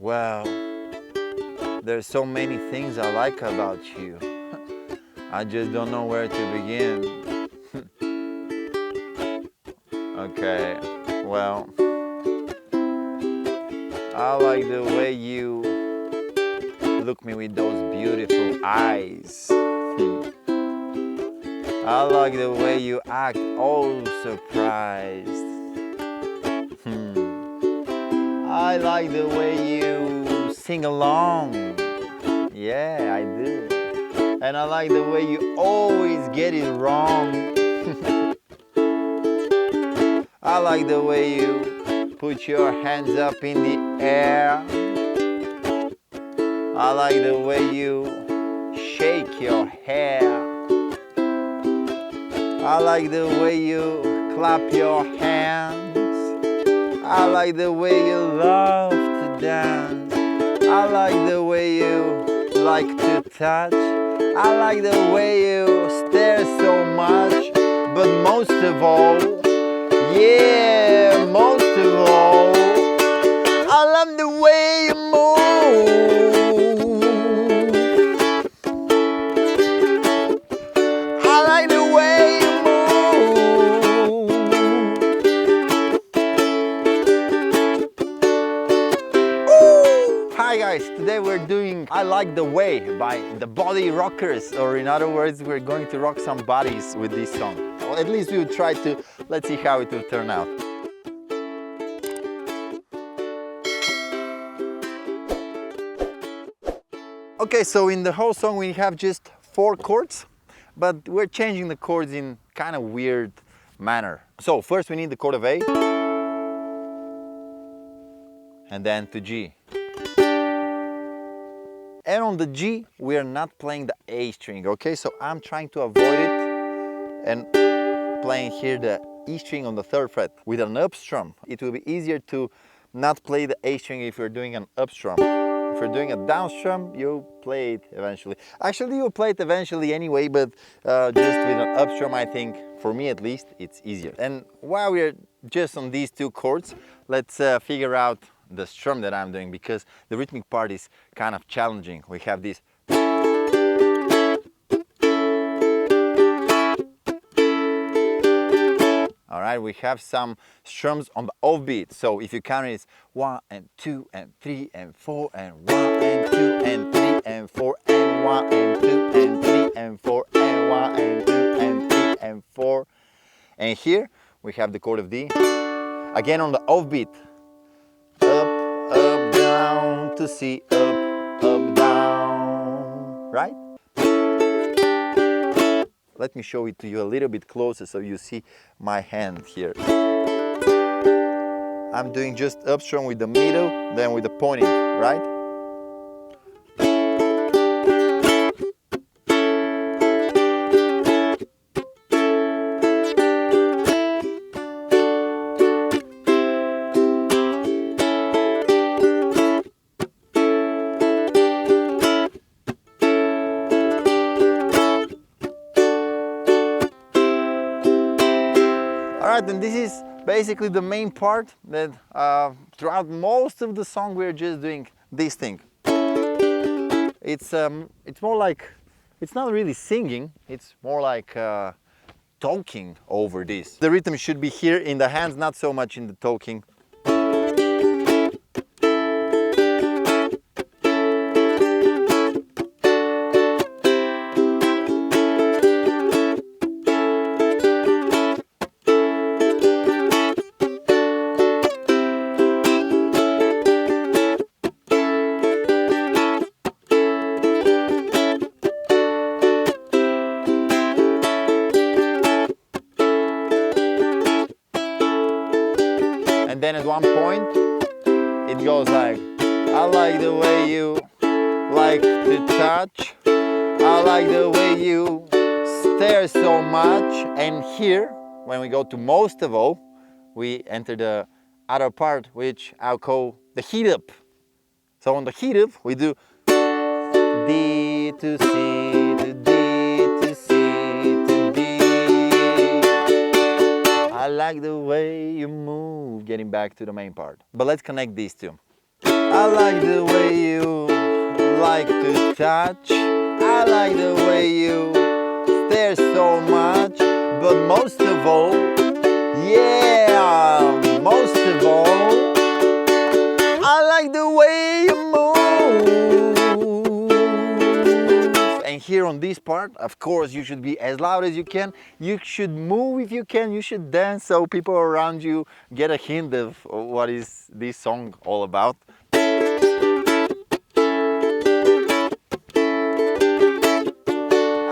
Well, there's so many things I like about you. I just don't know where to begin. Okay, well, I like the way you look me with those beautiful eyes. I like the way you act all surprised. I like the way you sing along. Yeah, I do. And I like the way you always get it wrong. I like the way you put your hands up in the air. I like the way you shake your hair. I like the way you clap your hands. I like the way you love to dance. I like the way you like to touch. I like the way you stare so much. But most of all, yeah, most of all, I love the way you move. I like the way you move. Hi guys, today we're doing I Like the Way by the BodyRockers, or in other words, we're going to rock some bodies with this song. Well, at least we will try to. Let's see how it will turn out. Okay, so in the whole song we have just 4 chords, but we're changing the chords in kind of weird manner. So first we need the chord of A, and then to G. And on the G, we are not playing the A string, okay? So I'm trying to avoid it and playing here the E string on the 3rd fret with an up strum. It will be easier to not play the A string if you're doing an up strum. If you're doing a down strum, you'll play it eventually. Actually, you'll play it eventually anyway, but just with an up strum, I think, for me at least, it's easier. And while we're just on these 2 chords, let's figure out the strum that I'm doing, because the rhythmic part is kind of challenging. We have this. All right, we have some strums on the offbeat. So if you count it, it's 1 and 2 and 3 and 4 and 1 and 2 and 3 and 4 and 1 and 2 and 3 and 4 and 1 and 2 and 3 and 4. And here we have the chord of D. Again on the offbeat. Up, up, down to C, up, up, down. Right? Let me show it to you a little bit closer so you see my hand here. I'm doing just up strum with the middle, then with the pointing, right? Alright, and this is basically the main part that throughout most of the song we're just doing this thing. It's more like, it's not really singing, it's more like talking over this. The rhythm should be here in the hands, not so much in the talking. Then at one point it goes like, I like the way you like to touch, I like the way you stare so much. And here, when we go to most of all, we enter the other part, which I'll call the heatup. So on the heatup we do D to C to D to C to D. I like the way you move, getting back to the main part. But let's connect these two. I I like the way you like to touch. I like the way you stare so much. But most of all, yeah, most of all, I like the way you move. And here on this part, of course, you should be as loud as you can. You should move if you can. You should dance so people around you get a hint of what is this song all about.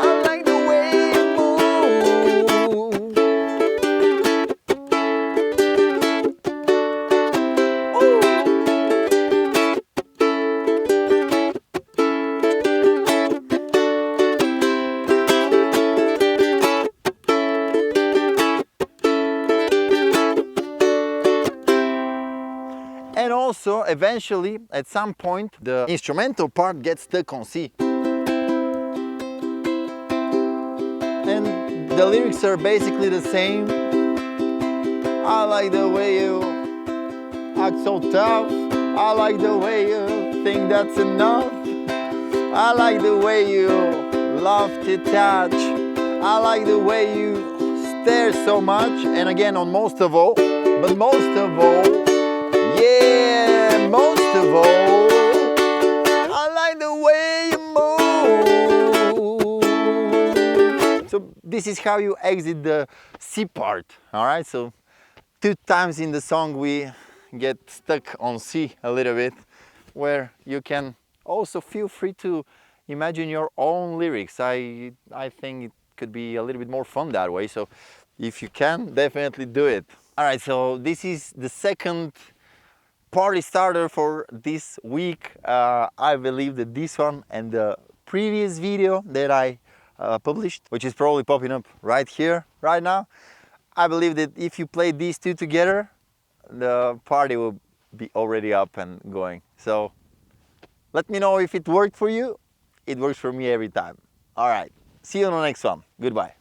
I like the way you move. And also, eventually, at some point, the instrumental part gets stuck on C. And the lyrics are basically the same. I like the way you act so tough. I like the way you think that's enough. I like the way you love to touch. I like the way you stare so much. And again, on most of all, but most of all, yeah, most of all, I like the way you move. So this is how you exit the C part, all right? So 2 times in the song we get stuck on C a little bit, where you can also feel free to imagine your own lyrics. I think it could be a little bit more fun that way. So if you can, definitely do it. All right, so this is the second party starter for this week. I believe that this one and the previous video that I published, which is probably popping up right here, right now, I believe that if you play these two together, the party will be already up and going. So let me know if it worked for you. It works for me every time. All right, see you on the next one. Goodbye.